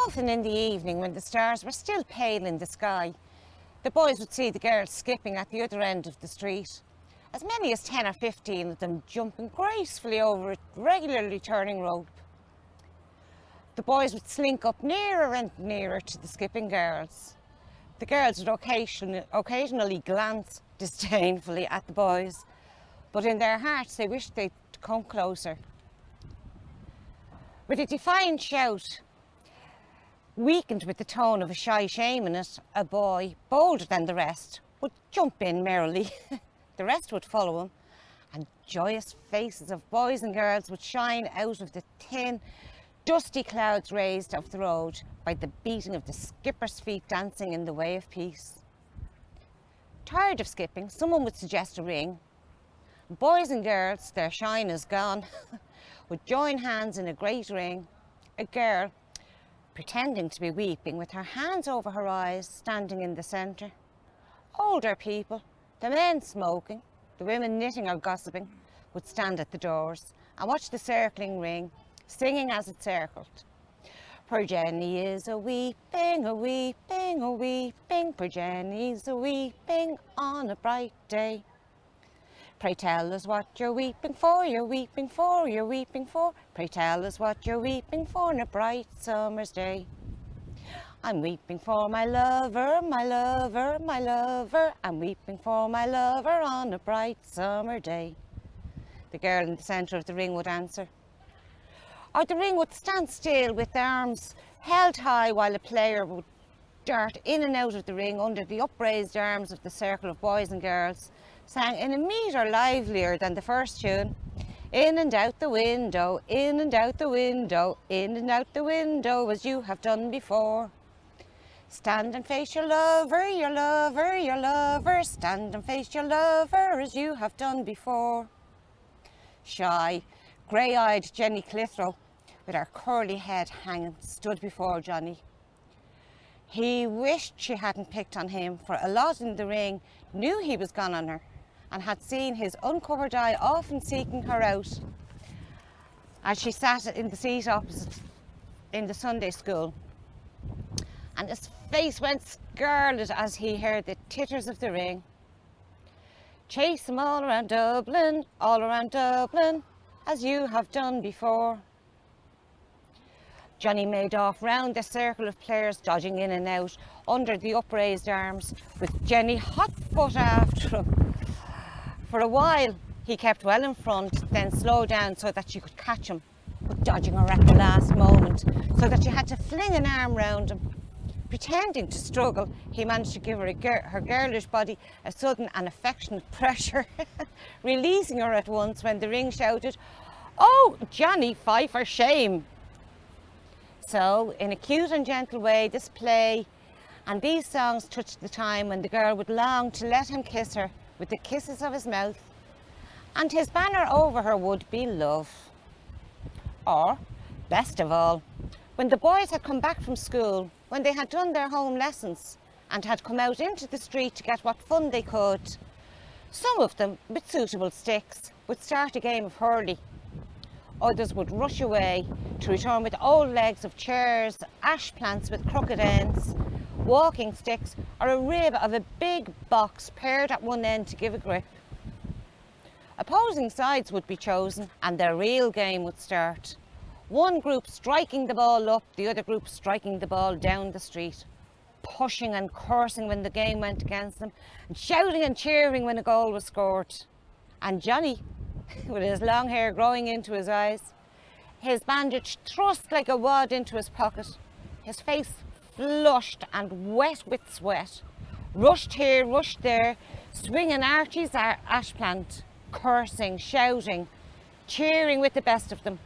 Often in the evening, when the stars were still pale in the sky, the boys would see the girls skipping at the other end of the street. As many as 10 or 15 of them jumping gracefully over a regularly turning rope. The boys would slink up nearer and nearer to the skipping girls. The girls would occasionally glance disdainfully at the boys, but in their hearts they wished they'd come closer. With a defiant shout, weakened with the tone of a shy shame in it, a boy, bolder than the rest, would jump in merrily. The rest would follow him, and joyous faces of boys and girls would shine out of the thin, dusty clouds raised off the road by the beating of the skipper's feet dancing in the way of peace. Tired of skipping, someone would suggest a ring. Boys and girls, their shine is gone, would join hands in a great ring. A girl, pretending to be weeping, with her hands over her eyes, standing in the centre. Older people, the men smoking, the women knitting or gossiping, would stand at the doors and watch the circling ring, singing as it circled. For Jenny is a weeping, a weeping, a weeping, for Jenny's a weeping on a bright day. Pray tell us what you're weeping for, you're weeping for, you're weeping for. Pray tell us what you're weeping for on a bright summer's day. I'm weeping for my lover, my lover, my lover. I'm weeping for my lover on a bright summer day. The girl in the centre of the ring would answer. Or the ring would stand still with the arms held high while a player would dart in and out of the ring under the upraised arms of the circle of boys and girls, sang in a metre livelier than the first tune. In and out the window, in and out the window, in and out the window, as you have done before. Stand and face your lover, your lover, your lover. Stand and face your lover as you have done before. Shy, grey-eyed Jenny Clitheroe, with her curly head hanging, stood before Johnny. He wished she hadn't picked on him, for a lot in the ring knew he was gone on her, and had seen his uncovered eye often seeking her out as she sat in the seat opposite in the Sunday school. And his face went scarlet as he heard the titters of the ring. Chase them all around Dublin, as you have done before. Johnny made off round the circle of players, dodging in and out under the upraised arms, with Jenny hot foot after him. For a while he kept well in front, then slowed down so that she could catch him, but dodging her at the last moment, so that she had to fling an arm round him. Pretending to struggle, he managed to give her girlish body a sudden and affectionate pressure, releasing her at once when the ring shouted, "Oh, Johnny, fie for shame!" So, in a cute and gentle way, this play and these songs touched the time when the girl would long to let him kiss her with the kisses of his mouth, and his banner over her would be love. Or, best of all, when the boys had come back from school, when they had done their home lessons and had come out into the street to get what fun they could, some of them, with suitable sticks, would start a game of hurley. Others would rush away to return with old legs of chairs, ash plants with crooked ends, walking sticks, or a rib of a big box pared at one end to give a grip. Opposing sides would be chosen and the real game would start. One group striking the ball up, the other group striking the ball down the street, pushing and cursing when the game went against them, and shouting and cheering when a goal was scored. And Johnny, with his long hair growing into his eyes, his bandage thrust like a wad into his pocket, his face flushed and wet with sweat, rushed here, rushed there, swinging Archie's ash plant, cursing, shouting, cheering with the best of them,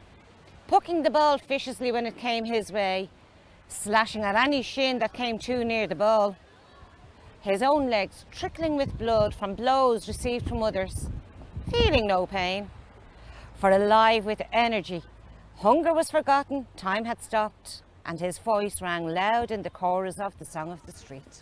pucking the ball viciously when it came his way, slashing at any shin that came too near the ball, his own legs trickling with blood from blows received from others, feeling no pain, for alive with energy. Hunger was forgotten, time had stopped, and his voice rang loud in the chorus of the Song of the Street.